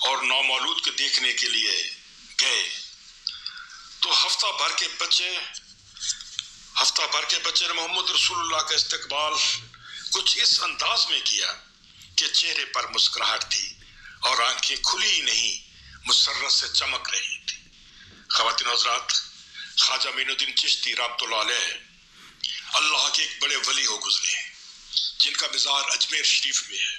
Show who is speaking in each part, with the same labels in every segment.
Speaker 1: اور نومولود کو دیکھنے کے لیے گئے تو ہفتہ بھر کے بچے نے محمد رسول اللہ کا استقبال کچھ اس انداز میں کیا کہ چہرے پر مسکراہٹ تھی اور آنکھیں کھلی ہی نہیں مسرت سے چمک رہی تھی۔ خواتین و حضرات، خواجہ معین الدین چشتی رحمۃ اللہ علیہ اللہ کے ایک بڑے ولی ہو گزرے ہیں جن کا مزار اجمیر شریف میں ہے۔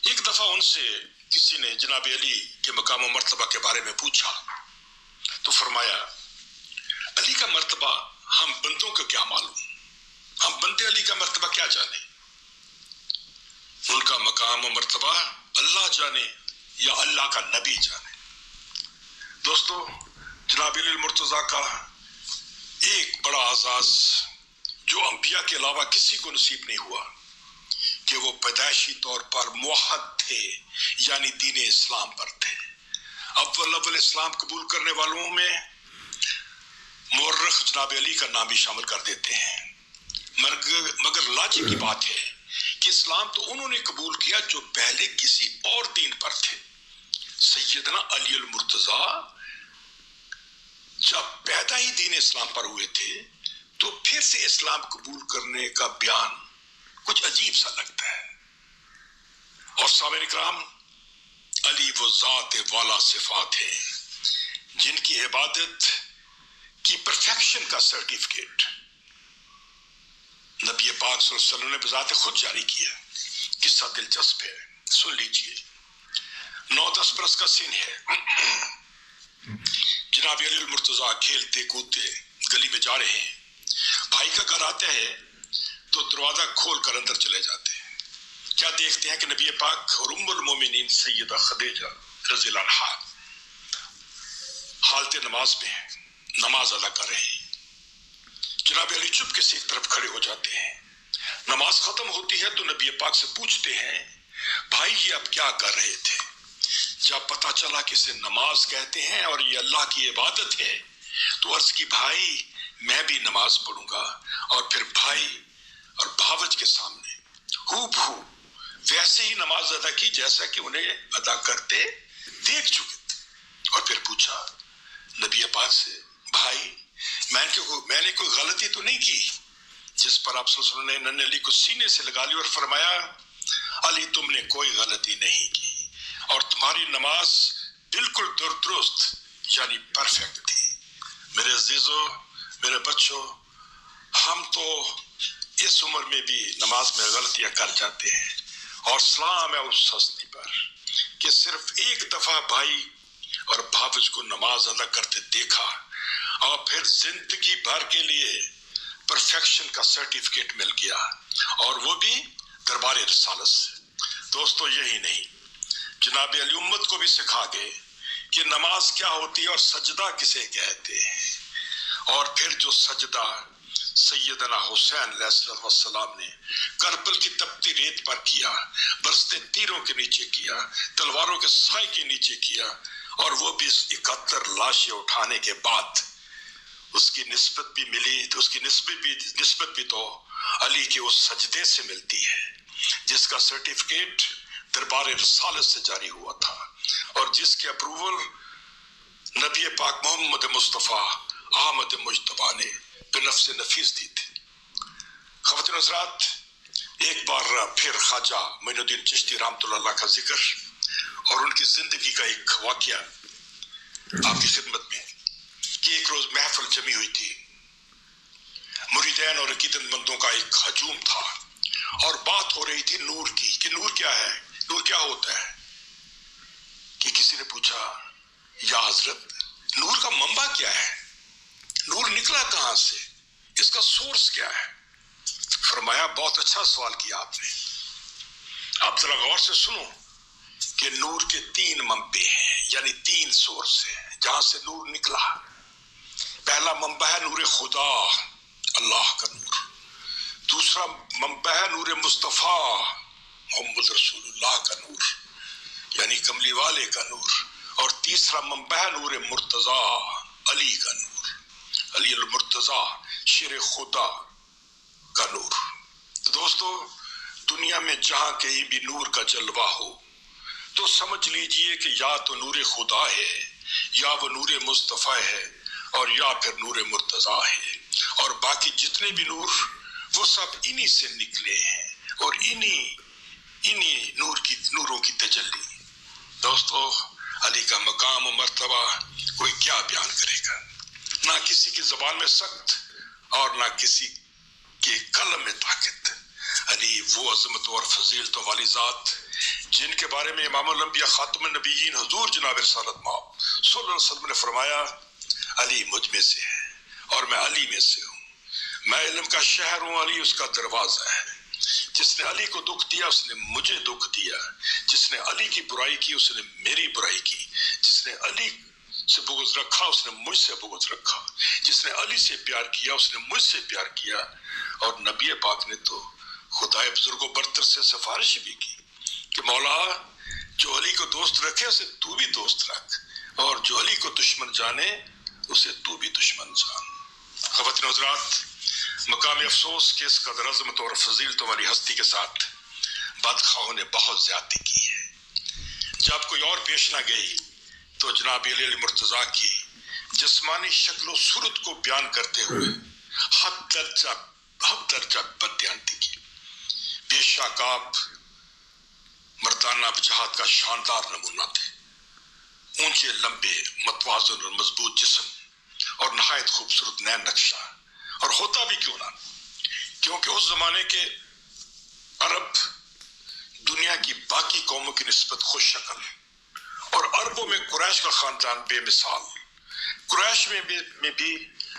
Speaker 1: ایک دفعہ ان سے کسی نے جناب علی کے مقام و مرتبہ کے بارے میں پوچھا تو فرمایا، علی کا مرتبہ ہم بندوں کو کیا معلوم، ہم بندے علی کا مرتبہ کیا جانے، ان کا مقام و مرتبہ اللہ جانے یا اللہ کا نبی جانے۔ دوستو، جناب علی المرتضیٰ کا ایک بڑا اعزاز جو انبیاء کے علاوہ کسی کو نصیب نہیں ہوا کہ وہ پیدائشی طور پر موحد تھے، یعنی دین اسلام پر تھے۔ اول اسلام قبول کرنے والوں میں مورخ جناب علی کا نام بھی شامل کر دیتے ہیں، مگر لاجک کی بات ہے کہ اسلام تو انہوں نے قبول کیا جو پہلے کسی اور دین پر تھے۔ سیدنا علی المرتضیٰ جب پیدا ہی دین اسلام پر ہوئے تھے تو پھر سے اسلام قبول کرنے کا بیان کچھ عجیب سا لگتا ہے۔ اور سامعین کرام، علی وہ ذات والا صفات ہیں جن کی عبادت کی پرفیکشن کا سرٹیفکیٹ نبی پاک صلی اللہ علیہ وسلم نے بذات خود جاری کیا۔ قصہ دلچسپ ہے، سن لیجئے۔ 9-10 برس کا سن ہے، جناب علی المرتضیٰ کھیلتے کودتے گلی میں جا رہے ہیں، بھائی کا گھر آتا ہے تو دروازہ کھول کر اندر چلے جاتے ہیں۔ کیا دیکھتے ہیں کہ نبی پاک اور ام المومنین سیدہ خدیجہ رضی اللہ عنہا حالت نماز میں ہیں، نماز ادا کر رہے ہیں۔ جناب علی چپ سے ایک طرف کھڑے ہو جاتے ہیں۔ نماز ختم ہوتی ہے تو نبی پاک سے پوچھتے ہیں، بھائی یہ اب کیا کر رہے تھے؟ جب پتہ چلا کہ اسے نماز کہتے ہیں اور یہ اللہ کی عبادت ہے تو عرض کی، بھائی میں بھی نماز پڑھوں گا۔ اور پھر بھائی اور بھاوج کے سامنے ہو بہو ویسے ہی نماز ادا کی جیسا کہ انہیں ادا کرتے دیکھ چکے تھے۔ اور پھر پوچھا نبی پاک سے، بھائی میں نے کوئی غلطی تو نہیں کی؟ جس پر آپ صلی اللہ علیہ وسلم نے ننھے علی کو سینے سے لگا لی اور فرمایا، علی تم نے کوئی غلطی نہیں کی اور تمہاری نماز بالکل درست یعنی پرفیکٹ تھی۔ میرے عزیزو، میرے بچوں، ہم تو اس عمر میں بھی نماز میں غلطیاں کر جاتے ہیں، اور سلام ہے اس ہستی پر کہ صرف ایک دفعہ بھائی اور بھاوج کو نماز ادا کرتے دیکھا اور پھر زندگی بھر کے لیے پرفیکشن کا سرٹیفکیٹ مل گیا، اور وہ بھی دربار رسالت سے۔ دوستو، یہی نہیں، جناب علی امت کو بھی سکھا گئے کہ نماز کیا ہوتی ہے اور سجدہ کسے کہتے ہیں۔ اور پھر جو سجدہ سیدنا حسین علیہ السلام نے کربل کی تپتی ریت پر کیا، برستے تیروں کے نیچے کیا، تلواروں کے سائے کے نیچے کیا، اور وہ بھی 71 لاشیں اٹھانے کے بعد اس کی نسبت بھی ملی، تو اس کی نسبت بھی تو علی کے اس سجدے سے ملتی ہے جس کا سرٹیفکیٹ دربار رسالت سے جاری ہوا تھا اور جس کے اپروول نبی پاک محمد مصطفیٰ احمد مجتبیٰ نے بنفس نفیس دی تھی۔ خواتین حضرات، ایک بار پھر خواجہ معین الدین چشتی رحمۃ اللہ کا ذکر اور ان کی زندگی کا ایک واقعہ آپ کی خدمت میں کہ ایک روز محفل جمی ہوئی تھی، مریدین اور عقیدت مندوں کا ایک ہجوم تھا اور بات ہو رہی تھی نور کی کہ نور کیا ہے، نور کیا ہوتا ہے۔ کہ کسی نے پوچھا، یا حضرت نور کا منبع کیا ہے، نور نکلا کہاں سے، اس کا سورس کیا ہے؟ فرمایا، بہت اچھا سوال کیا آپ نے، آپ ذرا غور سے سنو کہ نور کے 3 منبع ہیں، یعنی 3 سورس ہیں جہاں سے نور نکلا۔ پہلا منبع ہے نور خدا، اللہ کا نور۔ دوسرا منبع ہے نور مصطفیٰ، محمد رسول اللہ کا نور، یعنی کملی والے کا نور۔ اور تیسرا منبع ہے نور مرتضیٰ، علی کا نور، علی المرتضیٰ شیر خدا کا نور۔ تو دوستو، دنیا میں جہاں کہیں بھی نور کا جلوہ ہو تو سمجھ لیجئے کہ یا تو نور خدا ہے یا وہ نور مصطفیٰ ہے اور یا پھر نور مرتضیٰ ہے، اور باقی جتنے بھی نور وہ سب انہی سے نکلے ہیں اور انہی نوروں کی تجلی۔ دوستو، علی کا مقام و مرتبہ کوئی کیا بیان کرے گا، نہ کسی کی زبان میں سخت اور نہ کسی کے قلم میں طاقت۔ علی وہ عظمت اور فضیلت والی ذات جن کے بارے میں امام الانبیاء خاتم النبیین حضور جناب رسالت مآب صلی اللہ علیہ وسلم نے فرمایا، علی مجھ میں سے ہے اور میں علی میں سے ہوں، میں علم کا شہر ہوں، علی اس کا دروازہ ہے۔ جس نے علی کو دکھ دیا اس نے مجھے دکھ دیا، جس نے علی کی برائی کی اس نے میری برائی کی، جس نے علی سے بغض رکھا اس نے مجھ سے بغض رکھا، جس نے علی سے پیار کیا اس نے مجھ سے پیار کیا۔ اور نبی پاک نے تو خدائے بزرگ و برتر سے سفارش بھی کی کہ مولا جو علی کو دوست رکھے اسے تو بھی دوست رکھ، اور جو علی کو دشمن جانے اسے تو بھی دشمن جان۔ خواتین و حضرات، مقام افسوس کہ اس قدر عظمت اور فضیلت والی ہستی کے ساتھ بدخواہوں نے بہت زیادتی کی ہے۔ جب کوئی اور پیش نہ گئی تو جناب علی مرتضیٰ کی جسمانی شکل و صورت کو بیان کرتے ہوئے حد درجہ بددیانتی کی۔ بے شک آپ مردانہ بجہاد کا شاندار نمونہ تھے، اونچے لمبے متوازن اور مضبوط جسم اور نہایت خوبصورت نین نقشہ، اور ہوتا بھی کیوں نہ، کیونکہ اس زمانے کے عرب دنیا کی باقی قوموں کی نسبت خوش شکل، اور عربوں میں قریش کا خاندان بے مثال۔ قریش میں بھی